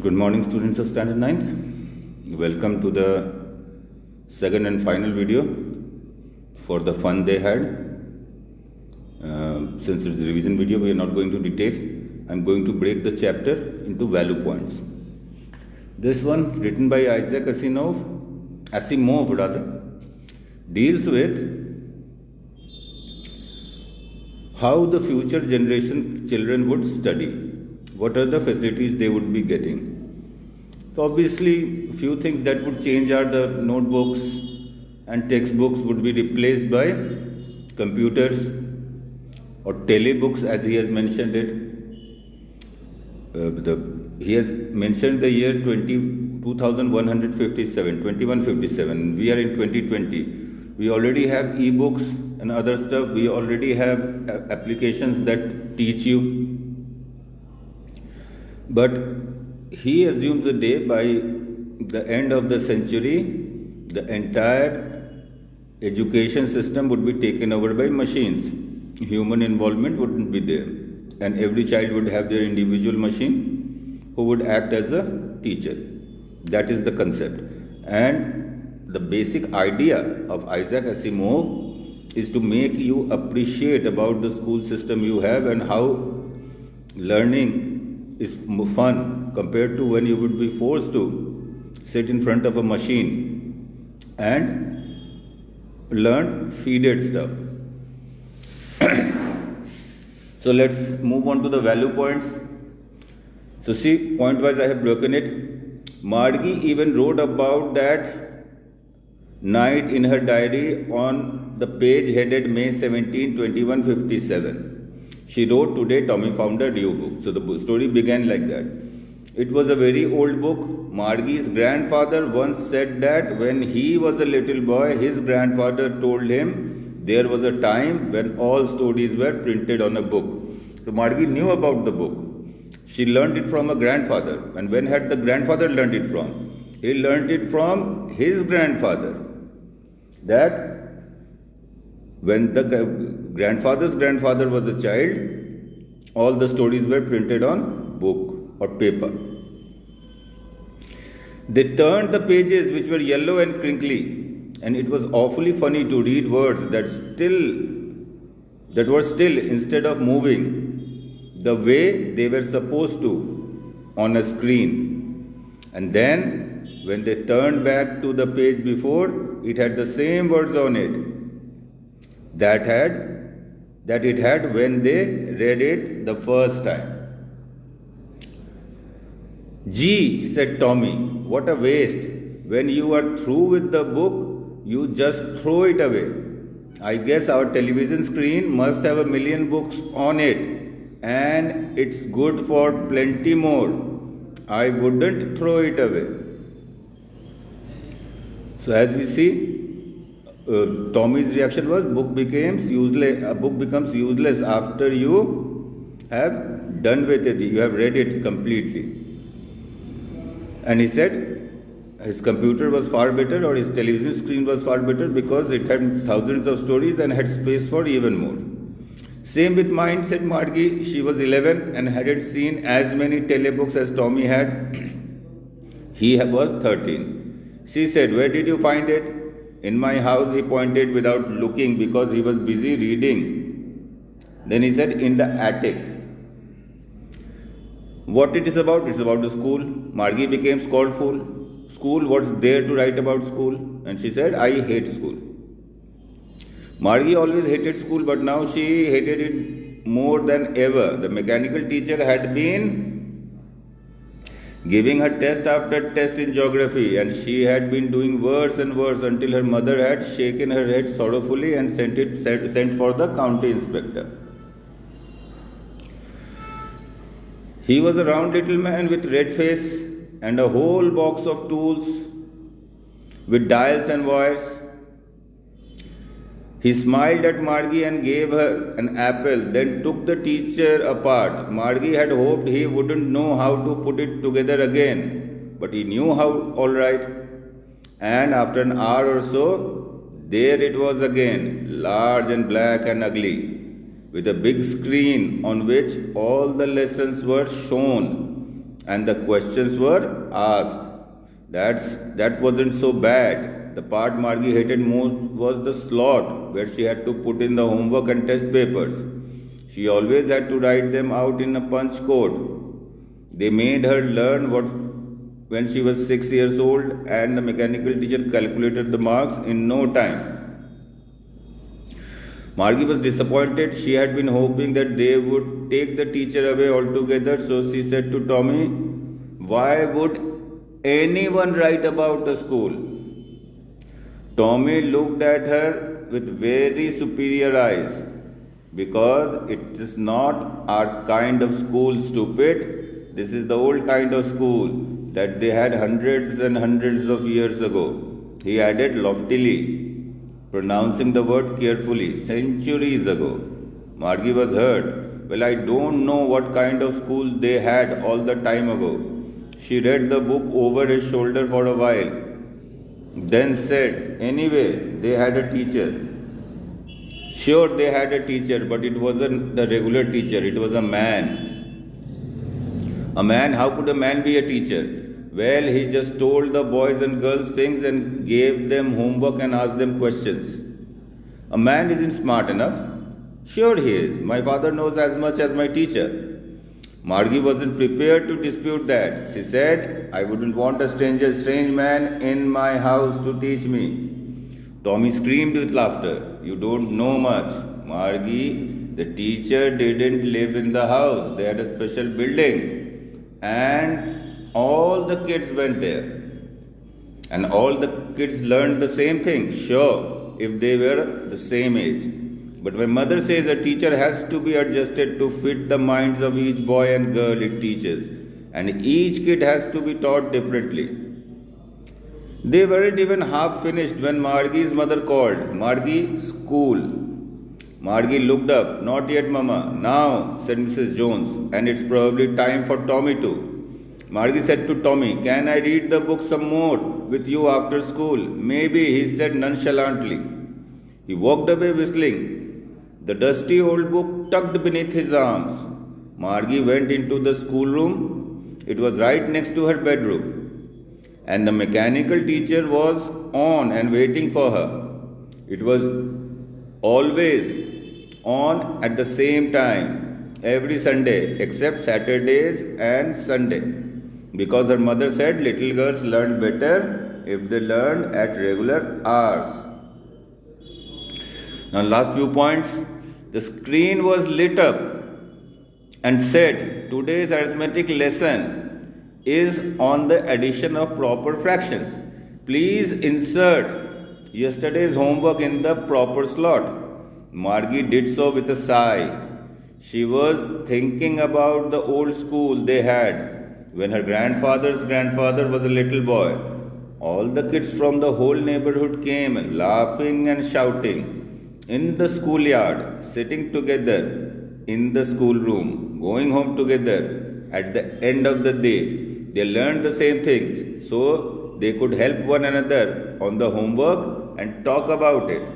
Good morning, students of Standard 9th. Welcome to the second and final video for the fun they had. Since it's a revision video, we are not going to detail. I'm going to break the chapter into value points. This one, written by Isaac Asimov, deals with how the future generation children would study. What are the facilities they would be getting? So obviously, few things that would change are the notebooks and textbooks would be replaced by computers or telebooks, as he has mentioned it. He has mentioned the year 2157. We are in 2020. We already have e-books and other stuff. We already have applications that teach you. But he assumes a day by the end of the century, the entire education system would be taken over by machines. Human involvement wouldn't be there. And every child would have their individual machine who would act as a teacher. That is the concept. And the basic idea of Isaac Asimov is to make you appreciate about the school system you have and how learning is fun compared to when you would be forced to sit in front of a machine and learn feeded stuff. So let's move on to the value points. So see, point wise I have broken it. Margie even wrote about that night in her diary on the page headed May 17, 2157. She wrote, "Today Tommy found a new book." So the story began like that. It was a very old book. Margie's grandfather once said that when he was a little boy, his grandfather told him there was a time when all stories were printed on a book. So Margie knew about the book. She learned it from a grandfather. And when had the grandfather learned it from? He learned it from his grandfather. That when the grandfather's grandfather was a child, all the stories were printed on book or paper. They turned the pages which were yellow and crinkly, and it was awfully funny to read words that were still instead of moving the way they were supposed to on a screen. And then when they turned back to the page before, it had the same words on it that it had when they read it the first time. "Gee," said Tommy, "what a waste. When you are through with the book, you just throw it away. I guess our television screen must have 1,000,000 books on it, and it's good for plenty more. I wouldn't throw it away." So as we see, Tommy's reaction was, a book becomes useless after you have done with it. You have read it completely. And he said his computer was far better, or his television screen was far better, because it had thousands of stories and had space for even more. "Same with mine," said Margie. She was 11 and hadn't seen as many telebooks as Tommy had. He was 13. She said, "Where did you find it?" "In my house," he pointed without looking because he was busy reading. Then he said, "In the attic." What it is about? It's about the school. Margie became scornful. "School? What's there to write about school?" And she said, "I hate school." Margie always hated school, but now she hated it more than ever. The mechanical teacher had been giving her test after test in geography, and she had been doing worse and worse until her mother had shaken her head sorrowfully and sent for the county inspector. He was a round little man with red face and a whole box of tools with dials and wires. He smiled at Margie and gave her an apple, then took the teacher apart. Margie had hoped he wouldn't know how to put it together again, but he knew how all right. And after an hour or so, there it was again, large and black and ugly, with a big screen on which all the lessons were shown and the questions were asked. That wasn't so bad. The part Margie hated most was the slot where she had to put in the homework and test papers. She always had to write them out in a punch code. They made her learn what when she was 6 years old, and the mechanical teacher calculated the marks in no time. Margie was disappointed. She had been hoping that they would take the teacher away altogether, so she said to Tommy, "Why would anyone write about the school?" Tommy looked at her with very superior eyes. "Because it is not our kind of school, stupid. This is the old kind of school that they had hundreds and hundreds of years ago," he added loftily, pronouncing the word carefully. "Centuries ago." Margie was hurt. "Well, I don't know what kind of school they had all the time ago." She read the book over his shoulder for a while, then said, "Anyway, they had a teacher." Sure, they had a teacher, but it wasn't the regular teacher, it was a man. A man? How could a man be a teacher? Well, he just told the boys and girls things and gave them homework and asked them questions. A man isn't smart enough. Sure he is. My father knows as much as my teacher. Margie wasn't prepared to dispute that. She said, "I wouldn't want a strange man in my house to teach me." Tommy screamed with laughter. "You don't know much, Margie. The teacher didn't live in the house. They had a special building, and all the kids went there. And all the kids learned the same thing, sure, if they were the same age. But my mother says a teacher has to be adjusted to fit the minds of each boy and girl it teaches, and each kid has to be taught differently." They weren't even half finished when Margie's mother called. "Margie, school." Margie looked up. "Not yet, Mama." "Now," said Mrs. Jones, "and it's probably time for Tommy too." Margie said to Tommy, "Can I read the book some more with you after school?" "Maybe," he said nonchalantly. He walked away whistling, the dusty old book tucked beneath his arms. Margie went into the schoolroom. It was right next to her bedroom, and the mechanical teacher was on and waiting for her. It was always on at the same time every Sunday except Saturdays and Sunday, because her mother said little girls learned better if they learned at regular hours. Now, last few points. The screen was lit up and said, "Today's arithmetic lesson is on the addition of proper fractions. Please insert yesterday's homework in the proper slot." Margie did so with a sigh. She was thinking about the old school they had when her grandfather's grandfather was a little boy. All the kids from the whole neighborhood came, laughing and shouting, in the schoolyard, sitting together in the schoolroom, going home together at the end of the day. They learned the same things, so they could help one another on the homework and talk about it.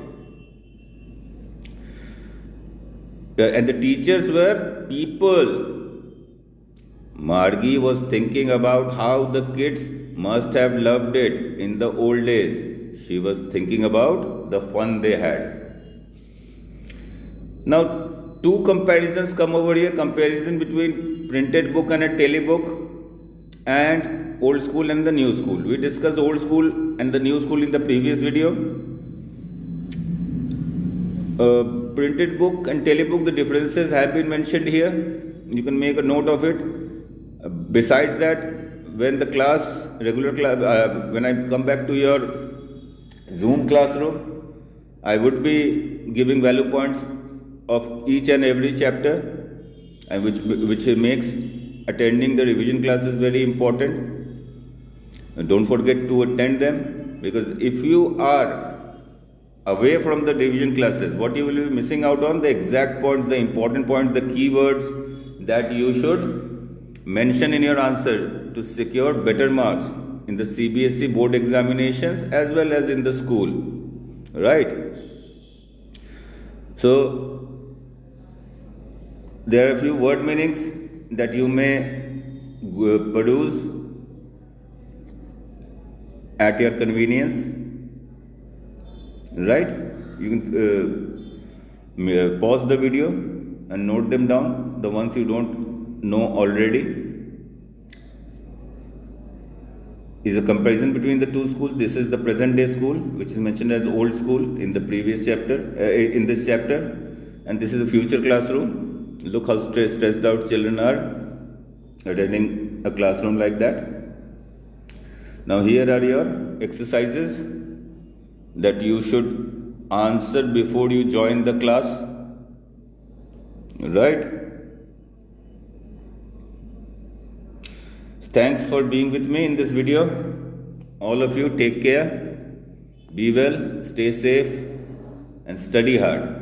And the teachers were people. Margie was thinking about how the kids must have loved it in the old days. She was thinking about the fun they had. Now, two comparisons come over here. Comparison between printed book and a telebook, and old school and the new school. We discussed old school and the new school in the previous video. Printed book and telebook, the differences have been mentioned here. You can make a note of it. Besides that, when the class, regular class, when I come back to your Zoom classroom, I would be giving value points of each and every chapter, and which makes attending the revision classes very important. And don't forget to attend them, because if you are away from the revision classes, what you will be missing out on, the exact points, the important points, the keywords that you should mention in your answer to secure better marks in the CBSE board examinations as well as in the school, right? So there are a few word meanings that you may produce at your convenience, right? You can pause the video and note them down, the ones you don't know already. Is a comparison between the two schools. This is the present day school, which is mentioned as old school in the previous chapter, in this chapter, and this is a future classroom. Look how stressed out children are attending a classroom like that. Now here are your exercises that you should answer before you join the class, right? Thanks for being with me in this video. All of you, take care, be well, stay safe, and study hard.